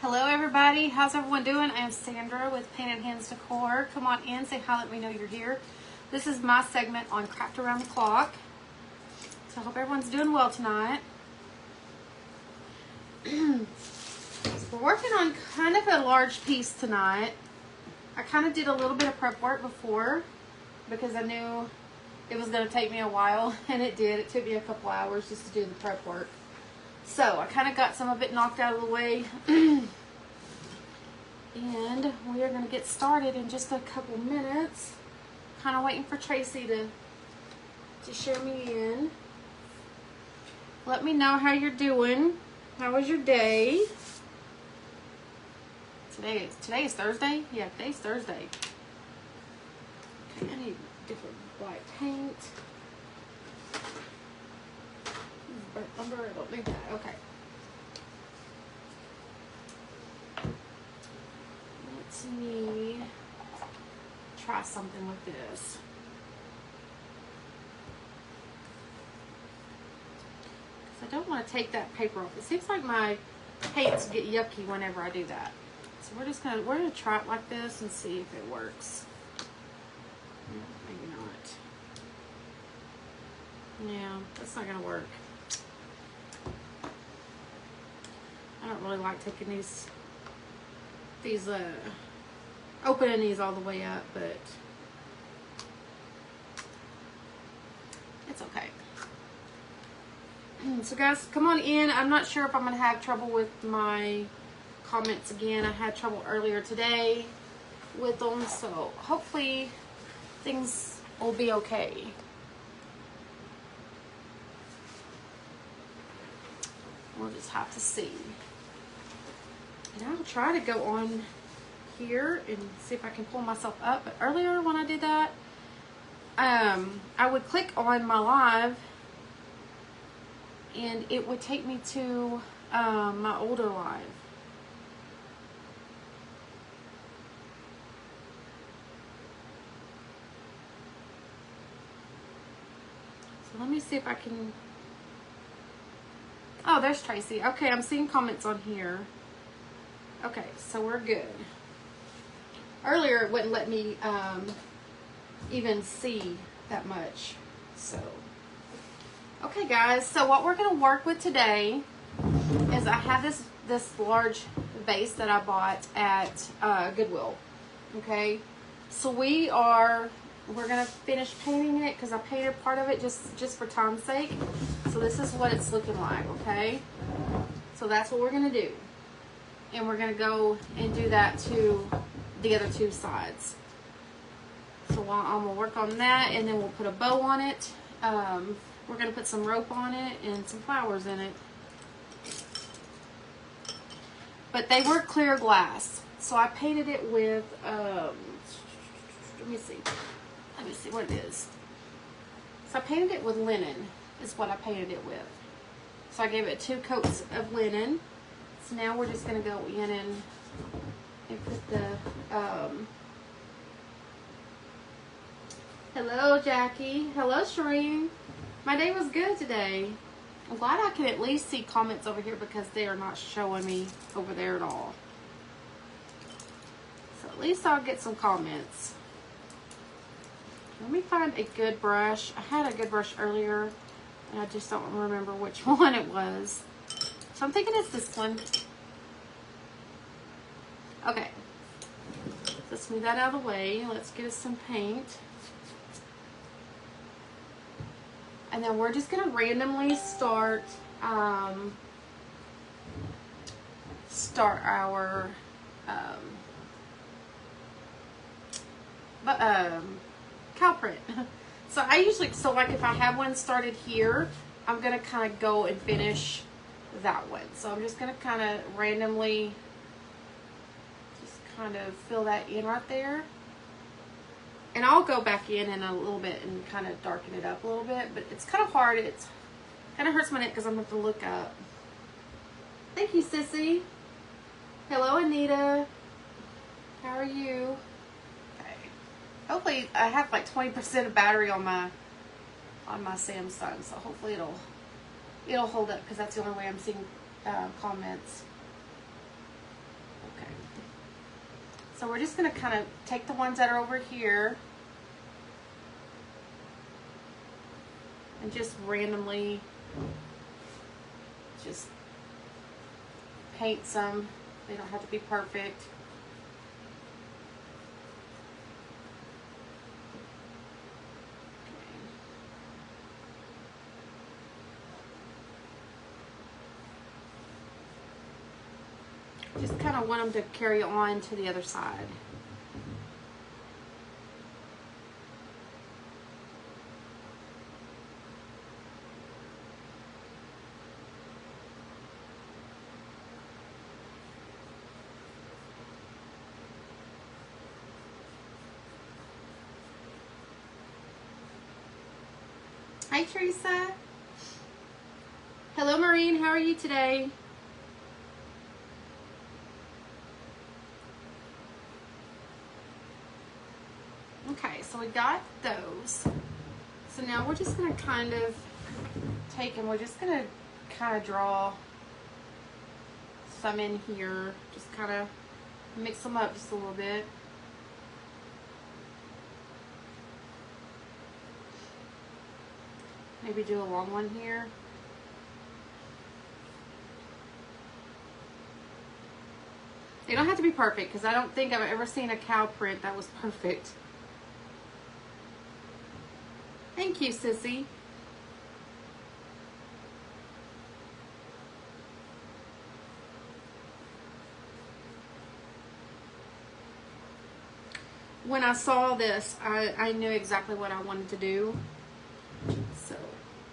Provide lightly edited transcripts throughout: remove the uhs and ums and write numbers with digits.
Hello everybody, how's everyone doing? I am Sandra with Painted Hands Decor. Come on in, say hi, let me know you're here. This is my segment on Craft Around the Clock. So I hope everyone's doing well tonight. We're working on kind of a large piece tonight. I kind of did a little bit of prep work before because I knew it was going to take me a while, and it did. It took me a couple hours just to do the prep work. So I kind of got some of it knocked out of the way. And we are going to get started in just a couple minutes. Kind of waiting for Tracy to show me in. Let me know how you're doing. How was your day? Today is Thursday? Yeah, today's Thursday. Okay, I need different white paint. Burnt lumber, I don't need that. Okay. Let's me try something with this. Because I don't want to take that paper off. It seems like my paints get yucky whenever I do that. So we're gonna try it like this and see if it works. Maybe not. Yeah, that's not gonna work. I don't really like taking these opening these all the way up, but it's okay. So guys, come on in. I'm not sure if I'm gonna have trouble with my comments again. I had trouble earlier today with them, so hopefully things will be okay. We'll just have to see. And I'll try to go on here and see if I can pull myself up. But earlier when I did that, I would click on my live and it would take me to my older live. So let me see if I can. Oh, there's Tracy. Okay, I'm seeing comments on here. Okay, so we're good. Earlier, it wouldn't let me even see that much. So, okay, guys. So what we're going to work with today is I have this large vase that I bought at Goodwill. Okay, so we're going to finish painting it because I painted part of it just for time's sake. So this is what it's looking like. Okay, so that's what we're going to do. And we're going to go and do that to the other two sides. So I'm going to work on that, and then we'll put a bow on it. We're going to put some rope on it and some flowers in it. But they were clear glass. So I painted it with, let me see what it is. So I painted it with linen, is what I painted it with. So I gave it 2 coats of linen. So now we're just going to go in and put the, hello Jackie, hello Shereen. My day was good today. I'm glad I can at least see comments over here because they are not showing me over there at all. So at least I'll get some comments. Let me find a good brush. I had a good brush earlier and I just don't remember which one it was. So I'm thinking it's this one. Okay. Let's move that out of the way. Let's get us some paint. And then we're just going to randomly start our cow print. So like if I have one started here, I'm going to kind of go and finish that one. So I'm just going to kind of randomly just kind of fill that in right there. And I'll go back in a little bit and kind of darken it up a little bit, but it's kind of hard. It's kind of hurts my neck because I'm going to have to look up. Thank you, Sissy. Hello, Anita. How are you? Okay. Hopefully, I have like 20% of battery on my Samsung, so hopefully it'll hold up because that's the only way I'm seeing comments. So we're just going to kind of take the ones that are over here and just randomly just paint some. They don't have to be perfect. Just kind of want them to carry on to the other side. Hi, Teresa. Hello, Maureen. How are you today? Okay, so we got those. So now we're just going to kind of take and we're just going to kind of draw some in here. Just kind of mix them up just a little bit. Maybe do a long one here. They don't have to be perfect because I don't think I've ever seen a cow print that was perfect. Thank you, Sissy. When I saw this, I knew exactly what I wanted to do. So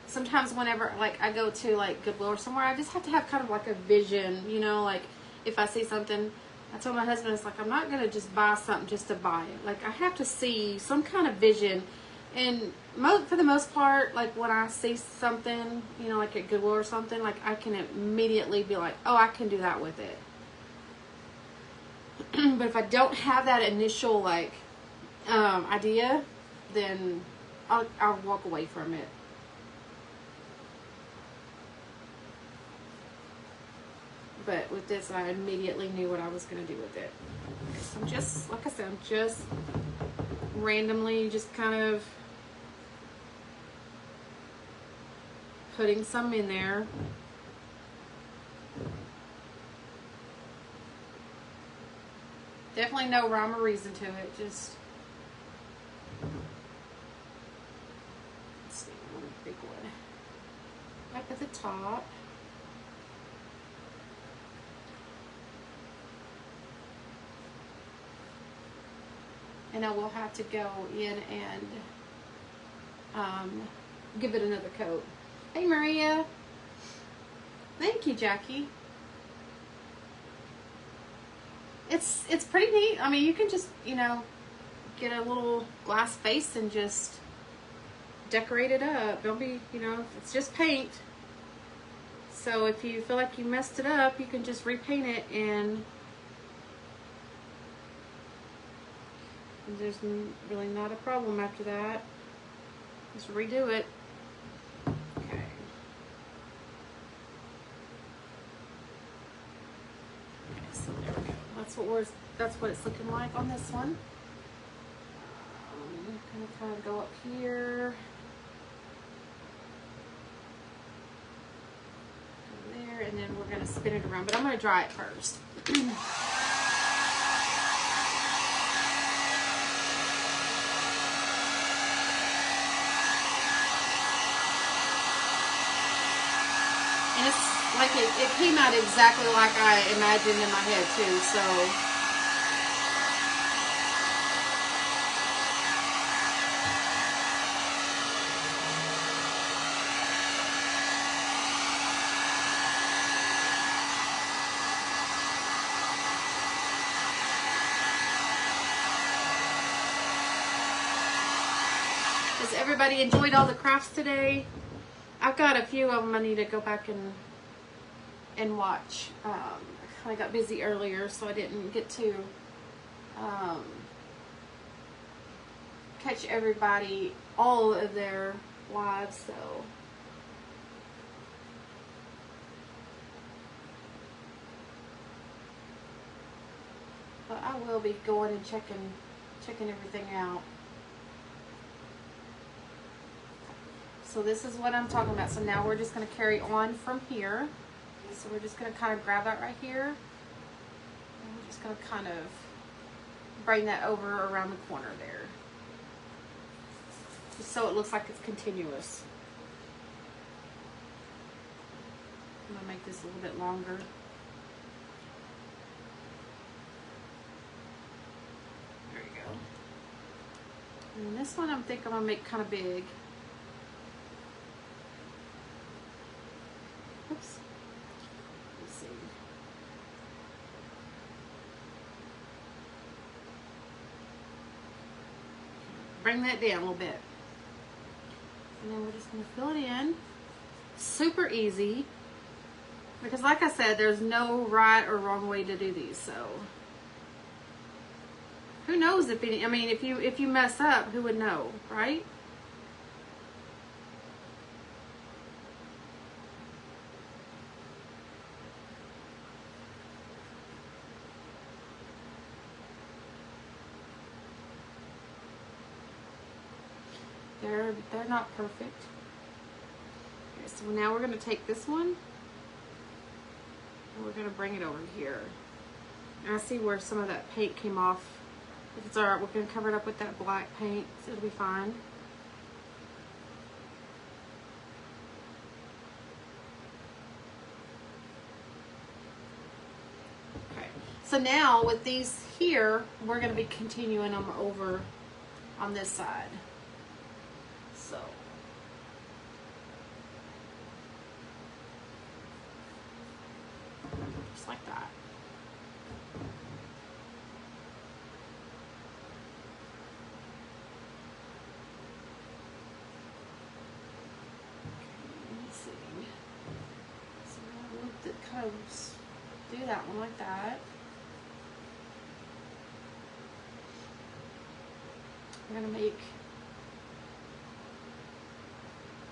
sometimes whenever like I go to like Goodwill or somewhere, I just have to have kind of like a vision, you know, like if I see something, I told my husband, it's like, I'm not going to just buy something just to buy it. Like I have to see some kind of vision. And for the most part, like when I see something, you know, like at Goodwill or something, like I can immediately be like, oh, I can do that with it. But if I don't have that initial like idea, then I'll walk away from it. But with this, I immediately knew what I was going to do with it. Okay, so I'm just, like I said, I'm just randomly just kind of putting some in there. Definitely no rhyme or reason to it. Just, let's see, one big one up at the top. And I will have to go in and give it another coat. Hey, Maria. Thank you, Jackie. It's pretty neat. I mean, you can just, you know, get a little glass vase and just decorate it up. Don't be, you know, it's just paint. So if you feel like you messed it up, you can just repaint it and there's really not a problem after that. Just redo it. Okay. Okay, so there we go. That's what it's looking like on this one. I'm gonna kind of go up here. Go there, and then we're gonna spin it around. But I'm gonna dry it first. And it's like it came out exactly like I imagined in my head too, so. Has everybody enjoyed all the crafts today? I've got a few of them I need to go back and watch. I got busy earlier, so I didn't get to catch everybody, all of their lives, so. But I will be going and checking everything out. So this is what I'm talking about. So now we're just going to carry on from here. So we're just going to kind of grab that right here. And we're just going to kind of bring that over around the corner there. Just so it looks like it's continuous. I'm going to make this a little bit longer. There you go. And this one I'm going to make kind of big. Oops. Let's see. Bring that down a little bit. And then we're just going to fill it in. Super easy. Because like I said, there's no right or wrong way to do these. So who knows if any, I mean, if you mess up, who would know, right? They're not perfect. Okay, so now we're going to take this one and we're going to bring it over here. And I see where some of that paint came off. If it's alright, we're going to cover it up with that black paint, so it'll be fine. Okay, so now with these here, we're going to be continuing them over on this side. So just like that. Let's see. So we'll kind of do that one like that. We're gonna make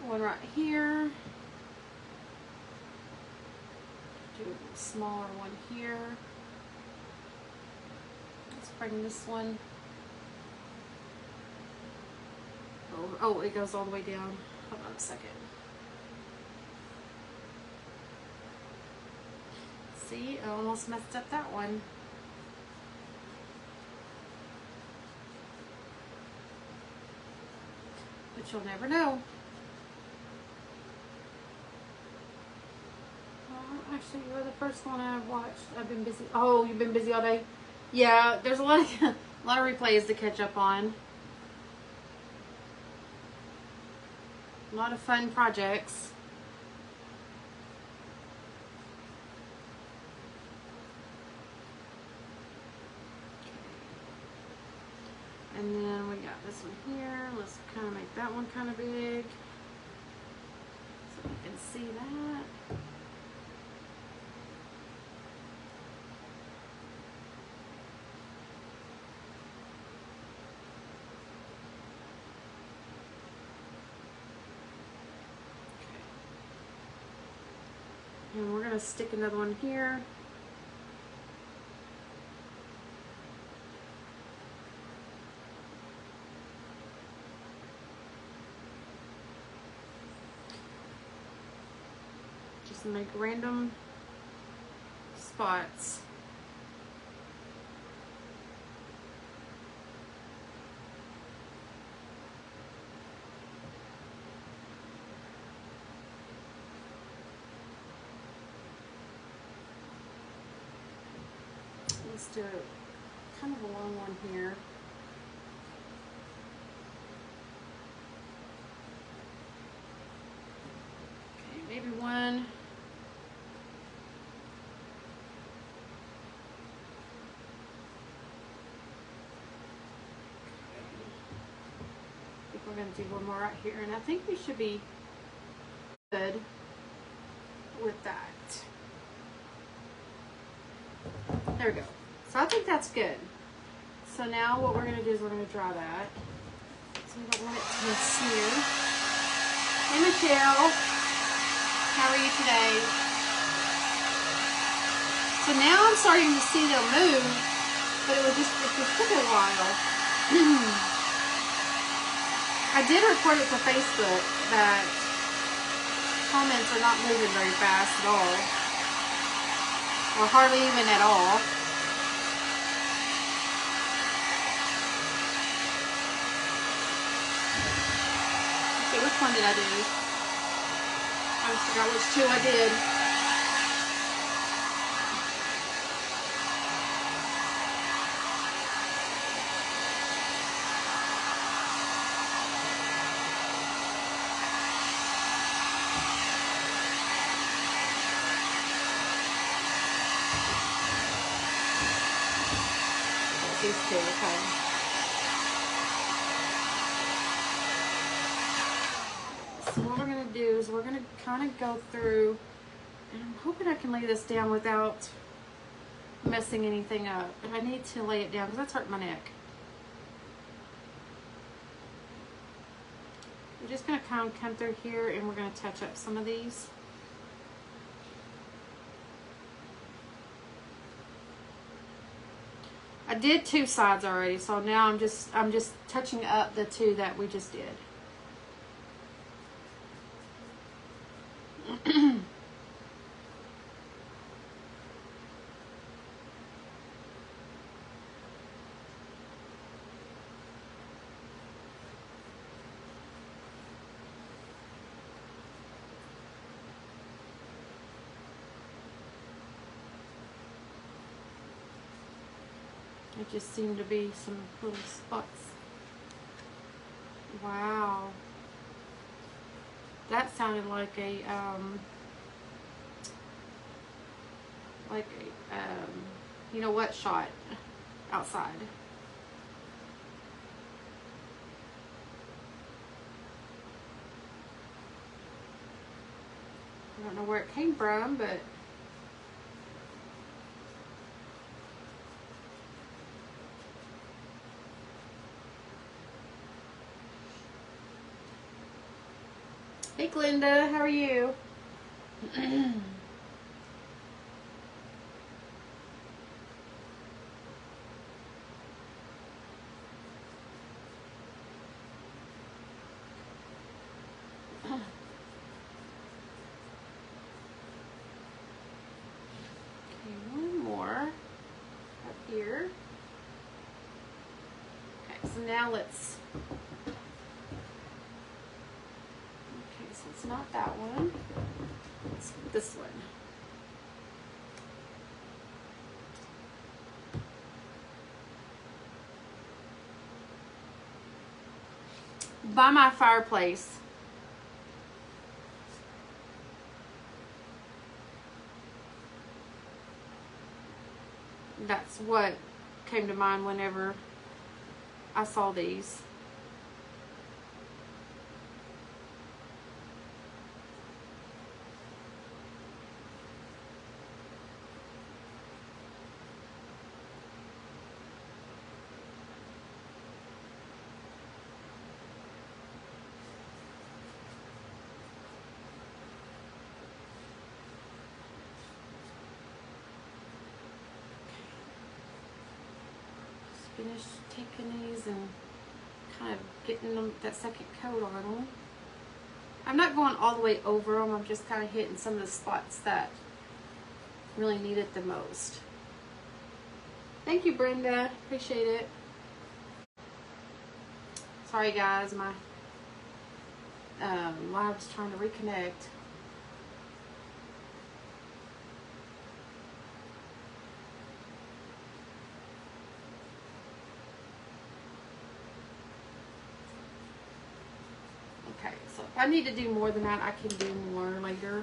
one right here. Do a smaller one here. Let's bring this one. Oh, it goes all the way down. Hold on a second. See, I almost messed up that one. But you'll never know. Actually, you're the first one I've watched. I've been busy. Oh, you've been busy all day? Yeah, there's a lot of, a lot of replays to catch up on. A lot of fun projects. And then we got this one here. Let's kind of make that one kind of big so you can see that. And we're going to stick another one here. Just make random spots. Let's do kind of a long one here. Okay, maybe one. I think we're going to do one more right here, and I think we should be good with that. There we go. So I think that's good. So now what we're going to do is we're going to dry that. So we don't want it to smear. Hey Michelle, how are you today? So now I'm starting to see them move. but it just took a while. I did report it to Facebook that comments are not moving very fast at all, or hardly even at all. Okay, which one did I do? I just forgot which two I did. These two, okay. So what we're going to do is we're going to kind of go through, and I'm hoping I can lay this down without messing anything up. But I need to lay it down because that's hurting my neck. We're just going to kind of come through here and we're going to touch up some of these. I did two sides already, so now I'm just touching up the two that we just did. It just seemed to be some little spots. Wow. That sounded like a, you know what shot outside. I don't know where it came from, but hey Glenda, how are you? Okay, one more up here. Okay, so now let's, so it's not that one, it's this one. By my fireplace. That's what came to mind whenever I saw these. Finish taking these and kind of getting them that second coat on them. I'm not going all the way over them. I'm just kind of hitting some of the spots that really need it the most. Thank you, Brenda. Appreciate it. Sorry, guys. My live's trying to reconnect. Okay, so if I need to do more than that, I can do more later.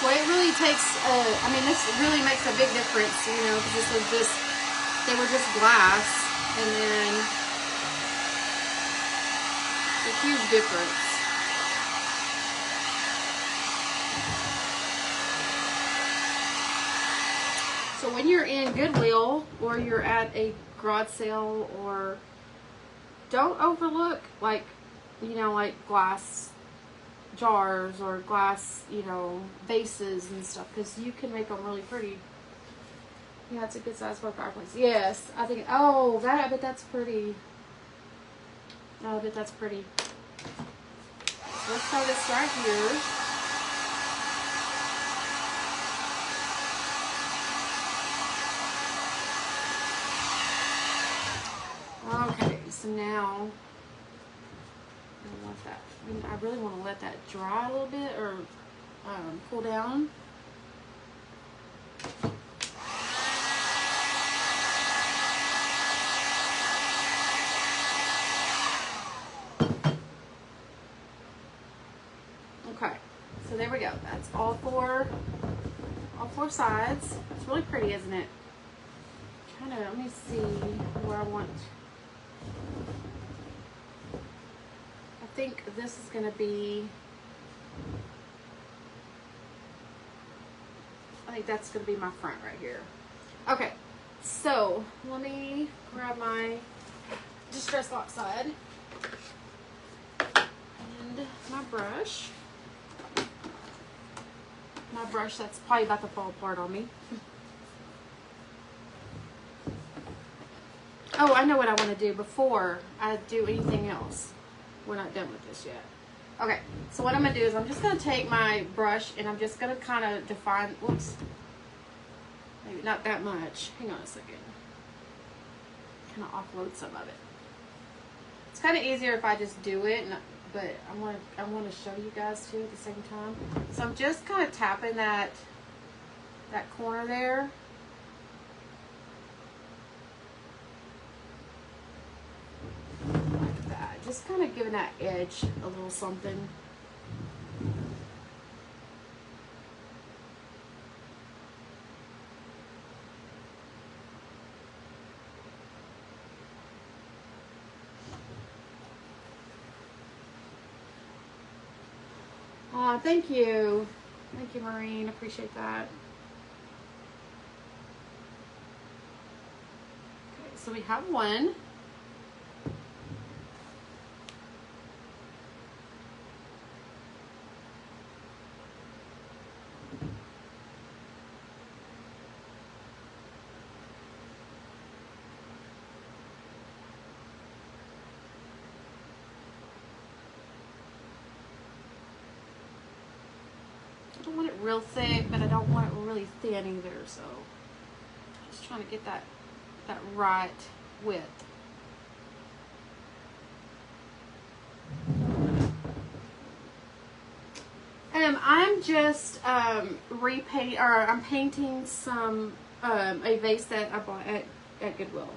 Well, it really takes, I mean, this really makes a big difference, you know, because this was just, they were just glass, and then a huge difference. So when you're in Goodwill or you're at a garage sale, or don't overlook like, you know, like glass jars or glass, you know, vases and stuff, because you can make them really pretty. Yeah, it's a good size for a fireplace. Yes, I think. Oh, that, I bet that's pretty. Oh, I bet that's pretty. So let's throw this right here. Okay, so now I want that. I really want to let that dry a little bit, or cool down. Okay, so there we go. That's all four sides. It's really pretty, isn't it? Let me see where I want. I think this is going to be, I think that's going to be my front right here. Okay, so let me grab my distress lock side and my brush. My brush that's probably about to fall apart on me. Oh, I know what I want to do before I do anything else. We're not done with this yet. Okay, so what I'm going to do is I'm just going to take my brush and I'm just going to kind of define, whoops, maybe not that much. Hang on a second. Kind of offload some of it. It's kind of easier if I just do it, but I want to show you guys too at the same time. So I'm just kind of tapping that corner there. Like that. Just kind of giving that edge a little something. Thank you. Thank you, Maureen. Appreciate that. Okay, so we have one. I don't want it real thick, but I don't want it really thin either, so just trying to get that right width. I'm just I'm painting some a vase that I bought at Goodwill.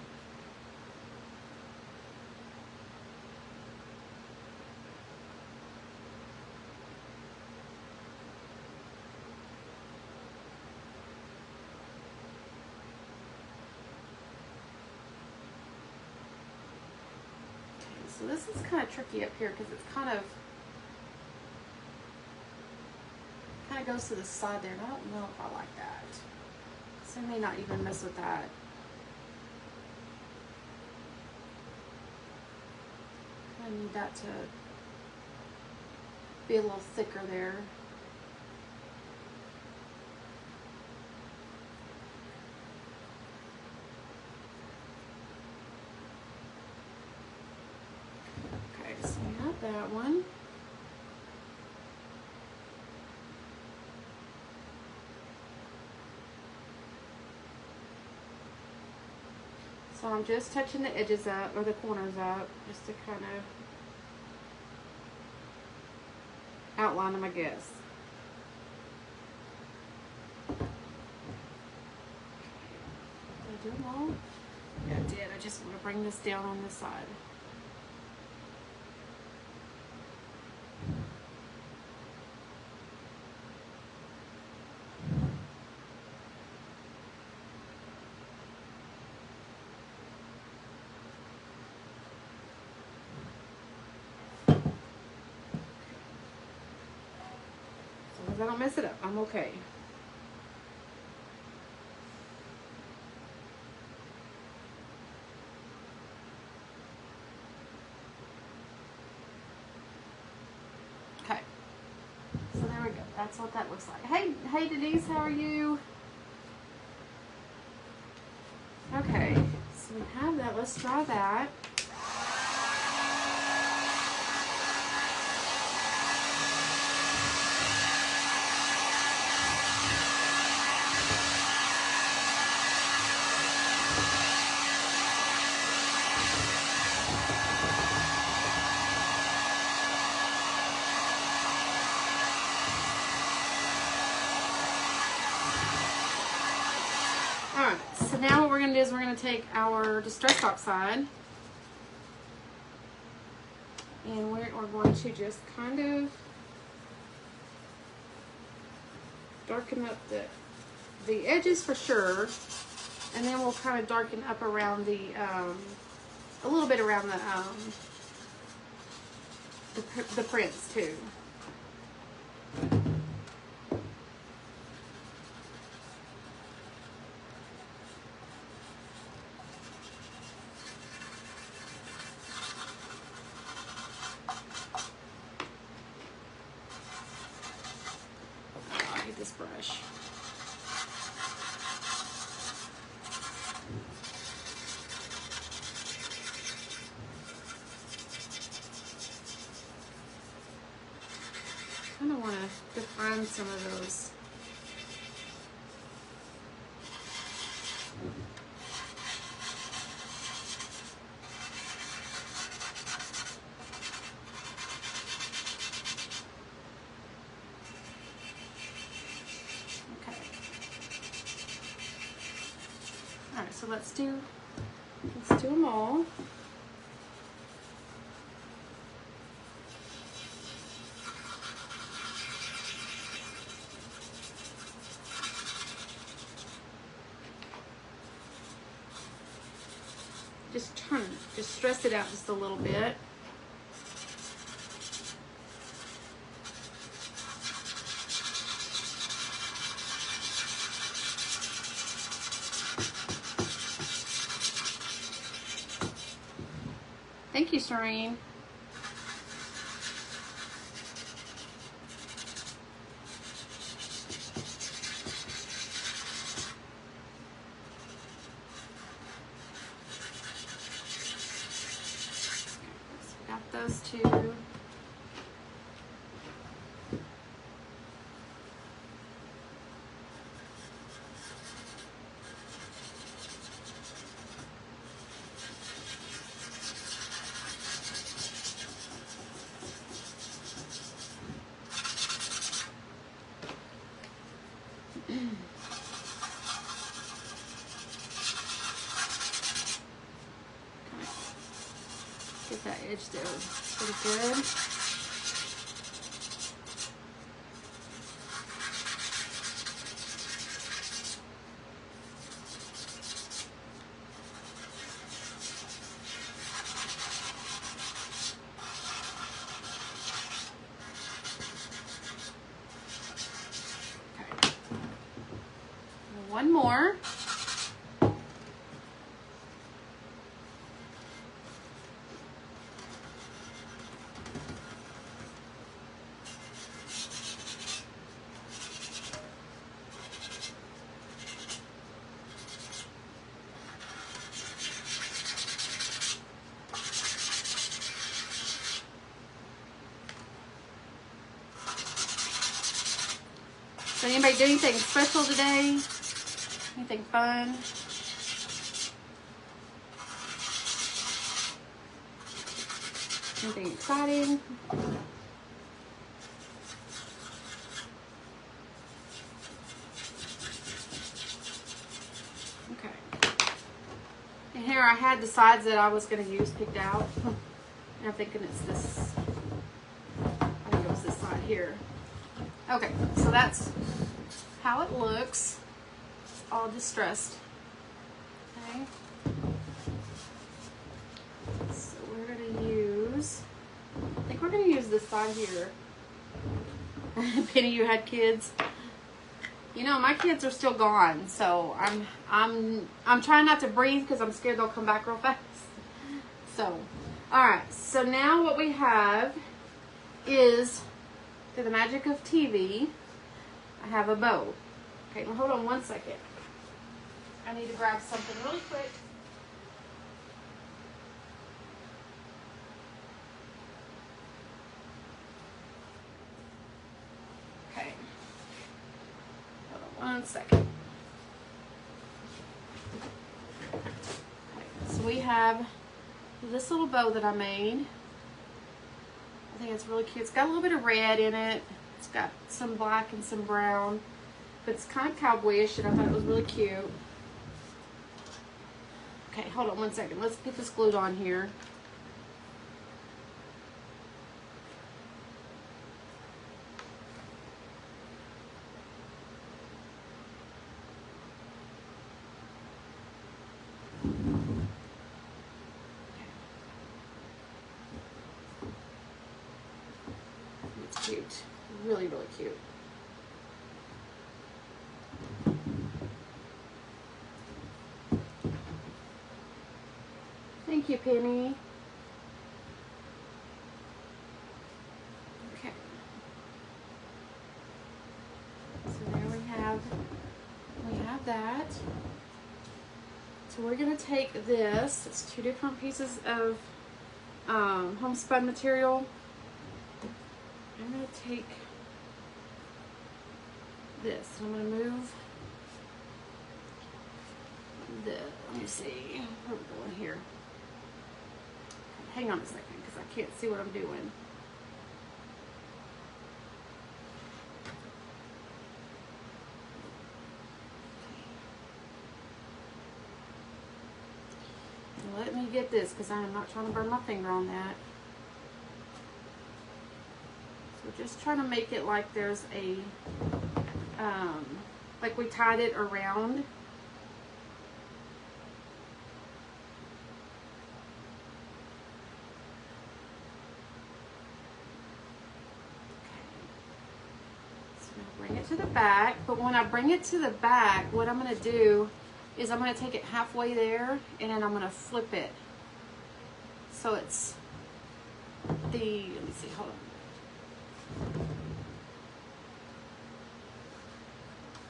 So this is kind of tricky up here because it's kind of goes to the side there, and I don't know if I like that. So I may not even mess with that. I need that to be a little thicker there. Okay, so we have that one. So I'm just touching the edges up, or the corners up, just to kind of outline them, I guess. Did I do them all? Yeah, I did. I just want to bring this down on this side. I don't mess it up. I'm okay. that's what that looks like. Hey Denise, how are you? Okay, so we have that. Let's try that. Alright, so now what we're going to do is we're going to take our Distress Oxide and we're going to just kind of darken up the edges for sure, and then we'll kind of darken up around the a little bit around the prints too. I hate this brush. I kind of want to define some of those. Okay. All right, so let's do them all. Just stress it out just a little bit. Thank you, Serene. Got those two. Get that edge there pretty good. Okay. One more. So anybody do anything special today? Anything fun? Anything exciting? Okay. And here I had the sides that I was going to use picked out. And I'm thinking it's this. I think it was this side here. Okay, so that's how it looks. It's all distressed. Okay. So we're going to use, I think we're going to use this side here. Penny, you had kids? You know, my kids are still gone, so I'm trying not to breathe because I'm scared they'll come back real fast. So, all right. So now what we have is, through the magic of TV, I have a bow. Okay, now hold on one second. I need to grab something really quick. Okay. Hold on one second. Okay, so we have this little bow that I made. I think it's really cute. It's got a little bit of red in it. It's got some black and some brown. But it's kind of cowboyish, and I thought it was really cute. Okay, hold on one second. Let's get this glued on here. It's cute. Really, really cute. Thank you, Penny. Okay. So there we have that. So we're gonna take this. It's two different pieces of homespun material. I'm gonna take this. I'm gonna move the. Let me see. Where are we going here? Hang on a second, because I can't see what I'm doing. Let me get this, because I am not trying to burn my finger on that. So just trying to make it like there's a, like we tied it around. Bring it to the back, but when I bring it to the back, what I'm going to do is I'm going to take it halfway there, and then I'm going to flip it. So it's the, let me see, hold on.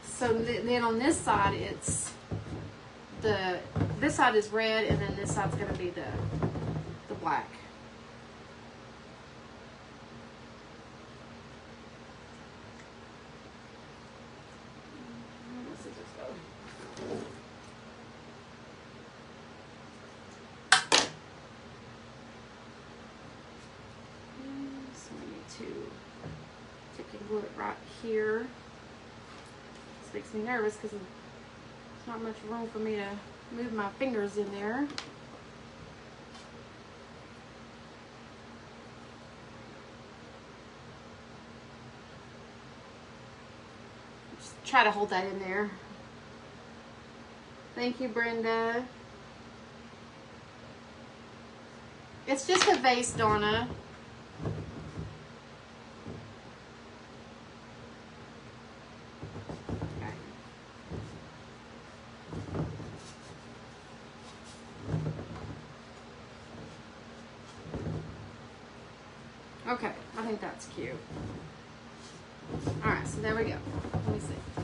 So then on this side, it's this side is red, and then this side's going to be the black. Glue it right here. This makes me nervous because there's not much room for me to move my fingers in there. Just try to hold that in there. Thank you, Brenda. It's just a vase, Donna. Okay, I think that's cute. Alright, so there we go. Let me see.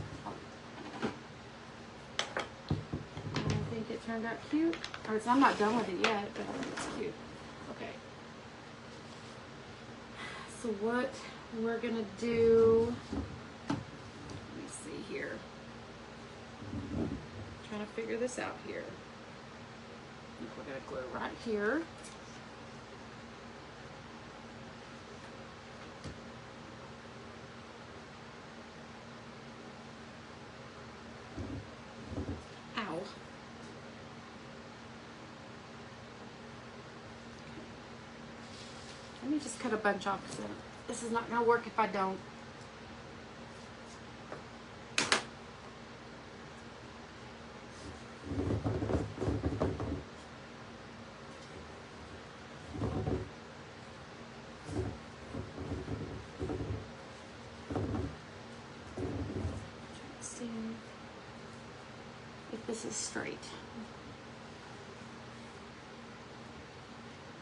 I think it turned out cute. Or I'm not done with it yet, but I think it's cute. Okay. So what we're gonna do, let me see here. I'm trying to figure this out here. I think we're gonna glue right here. Let me just cut a bunch off because this is not going to work if I don't. Let's see if this is straight.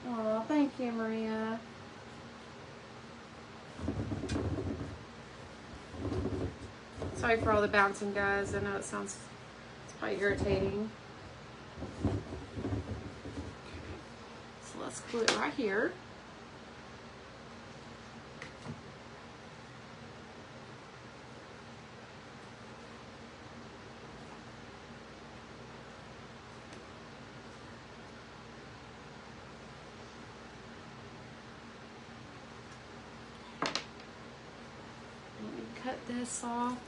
Oh, thank you, Maria. Sorry for all the bouncing, guys. I know it's probably irritating. So let's glue it right here. Let me cut this off.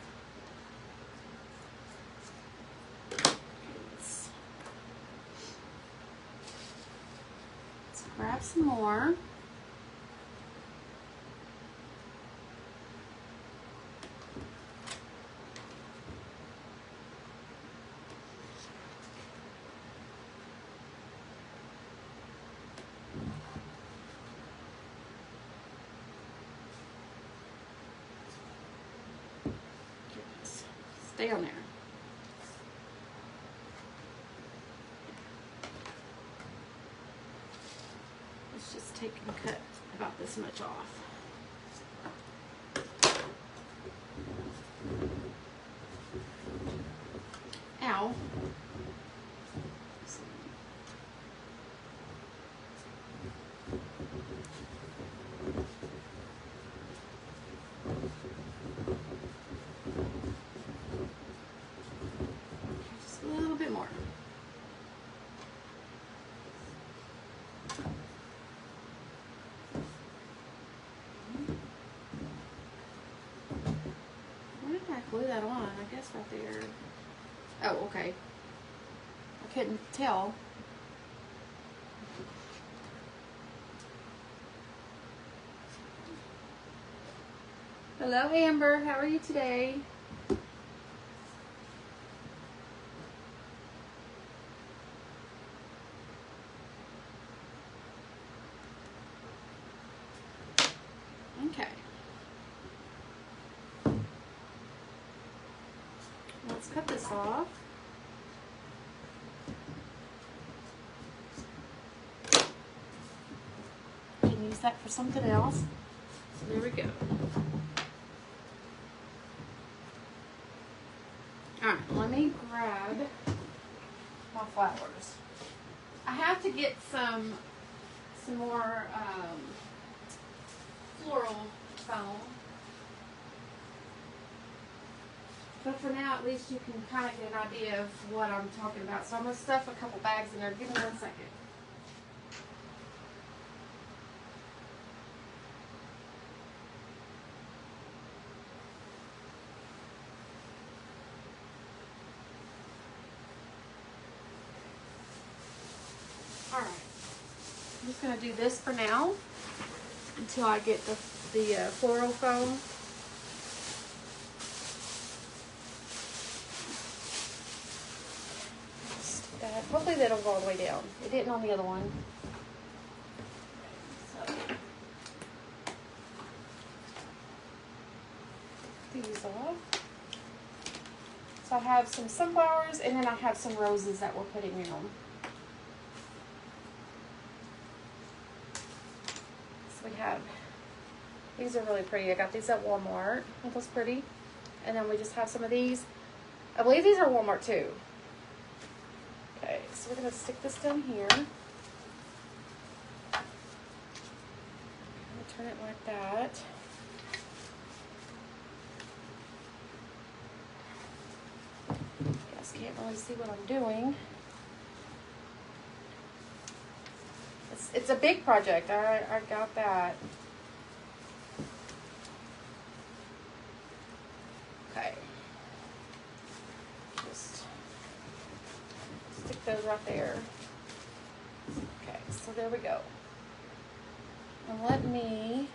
Grab some more. Stay on there. Just take and cut about this much off. Ow. Just a little bit more. Glue that on, I guess right there. Oh, okay. I couldn't tell. Hello, Amber. How are you today? Okay. Let's cut this off. You can use that for something else. So there we go. Alright, let me grab my flowers. I have to get some more floral foam. But for now, at least you can kind of get an idea of what I'm talking about. So I'm going to stuff a couple bags in there. Give me 1 second. Alright. I'm just going to do this for now until I get the floral foam. Hopefully they don't go all the way down. It didn't on the other one. So, these off. So I have some sunflowers and then I have some roses that we're putting in them. So we have, these are really pretty. I got these at Walmart. Aren't those pretty? And then we just have some of these. I believe these are Walmart too. Okay, so we're going to stick this down here. I'm going to turn it like that. Guys can't really see what I'm doing. It's a big project. I got that. Okay. Just stick those right there. Okay, so there we go. And let me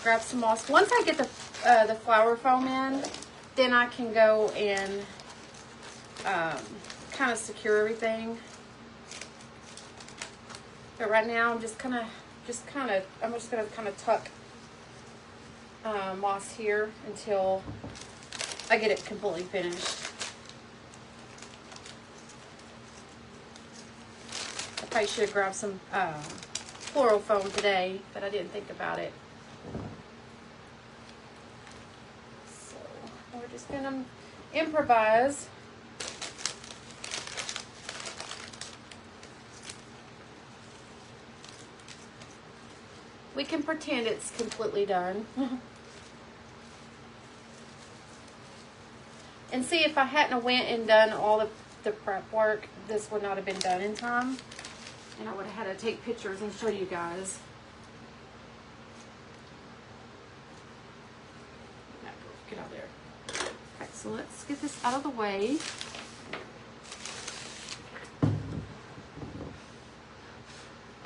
grab some moss. Once I get the flower foam in, then I can go and kind of secure everything. But right now I'm just gonna kind of tuck moss here until I get it completely finished. I probably should have grabbed some floral foam today, but I didn't think about it. So we're just gonna improvise. We can pretend it's completely done. And see, if I hadn't went and done all of the prep work, this would not have been done in time. And I would have had to take pictures and show you guys. Get out of there. Okay, so let's get this out of the way.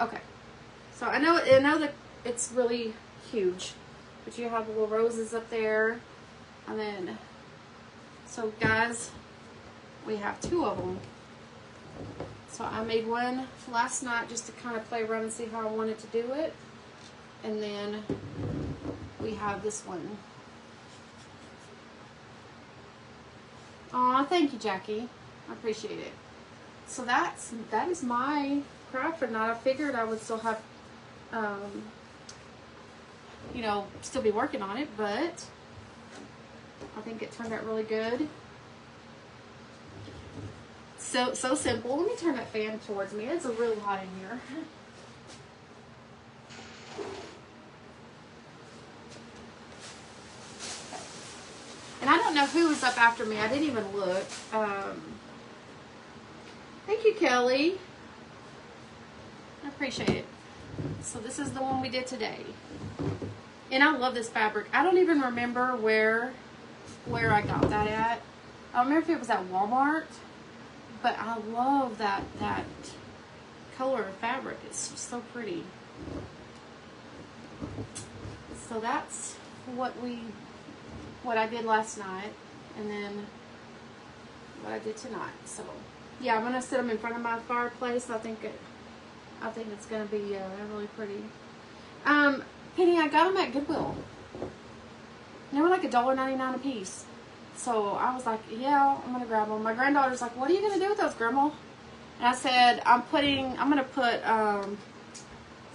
Okay. So I know that it's really huge, but you have little roses up there, and then, so guys, we have 2 of them. So I made one last night just to kind of play around and see how I wanted to do it, and then we have this one. Aw, thank you, Jackie. I appreciate it. So that is my craft for tonight. I figured I would still have, you know, still be working on it, but I think it turned out really good. So simple. Let me turn that fan towards me. It's really hot in here. And I don't know who was up after me. I didn't even look. Thank you, Kelly. I appreciate it. So this is the one we did today. And I love this fabric. I don't even remember where I got that at. I don't remember if it was at Walmart, but I love that color of fabric. It's just so pretty. So that's what I did last night, and then what I did tonight. So yeah, I'm gonna sit them in front of my fireplace. I think it's gonna be really pretty. Penny, I got them at Goodwill. They were like $1.99 a piece. So I was like, yeah, I'm gonna grab them. My granddaughter's like, what are you gonna do with those, Grandma? And I said, I'm gonna put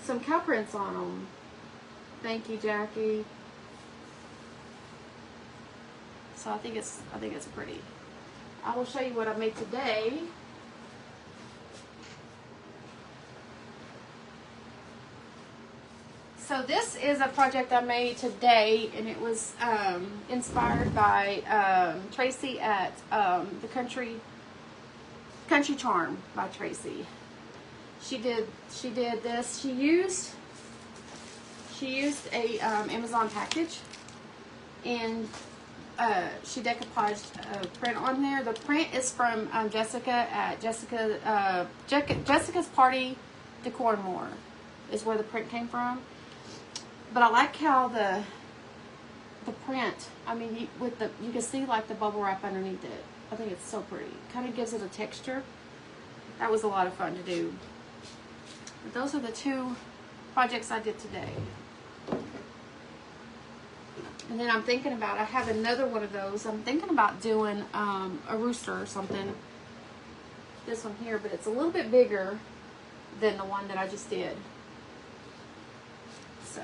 some cow prints on them. Thank you, Jackie. So I think it's pretty. I will show you what I made today. So this is a project I made today, and it was inspired by Tracy at the Country Charm by Tracy. She did this. She used a Amazon package, and she decoupaged a print on there. The print is from Jessica at Jessica's Party Decor and More is where the print came from. But I like how the print, I mean, you can see like the bubble wrap underneath it. I think it's so pretty. Kind of gives it a texture. That was a lot of fun to do. But those are the 2 projects I did today. And then I'm thinking about, I have another one of those. I'm thinking about doing a rooster or something. This one here, but it's a little bit bigger than the one that I just did. So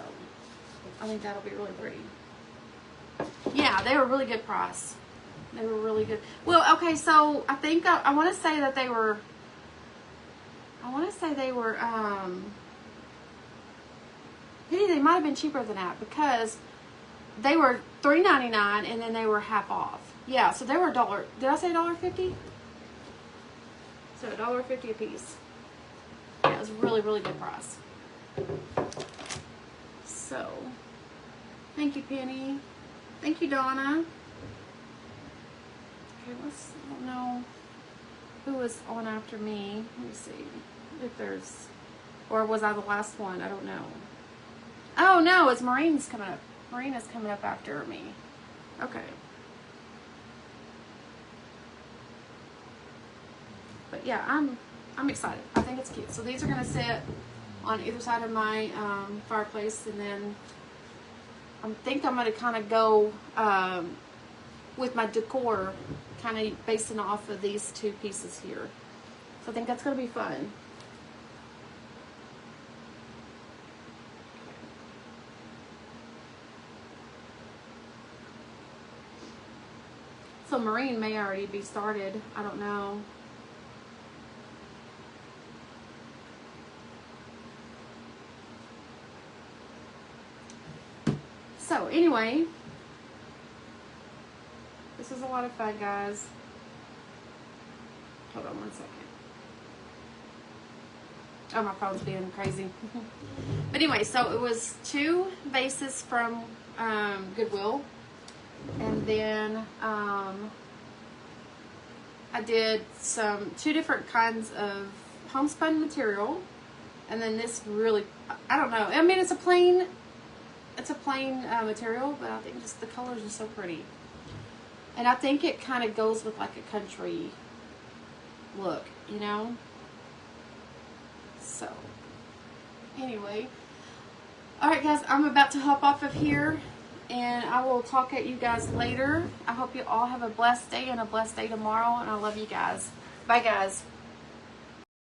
I think that'll be really pretty. Yeah, they were really good price. They were really good. Well, okay, so I think I want to say that they were, they might have been cheaper than that, because they were $3.99 and then they were half off. Yeah, so they were $1. Did I say $1.50? So $1.50 a piece. Yeah, it was a really, really good price. So, thank you, Penny. Thank you, Donna. Okay, I don't know who was on after me. Let me see if there's, or was I the last one? I don't know. Oh no, it's Maureen's coming up. Marina's coming up after me. Okay. But yeah, I'm excited. I think it's cute. So these are gonna sit on either side of my fireplace, and then I think I'm gonna kind of go with my decor, kind of basing off of these 2 pieces here. So I think that's gonna be fun. ultramarine may already be started. I don't know. So anyway, this is a lot of fun, guys. Hold on one second. Oh, my phone's being crazy. But anyway, so it was 2 vases from Goodwill. And then I did 2 different kinds of homespun material. And then this really, I don't know. I mean, it's a plain material, but I think just the colors are so pretty. And I think it kind of goes with like a country look, you know? So, anyway. Alright guys, I'm about to hop off of here. And I will talk at you guys later. I hope you all have a blessed day and a blessed day tomorrow. And I love you guys. Bye guys.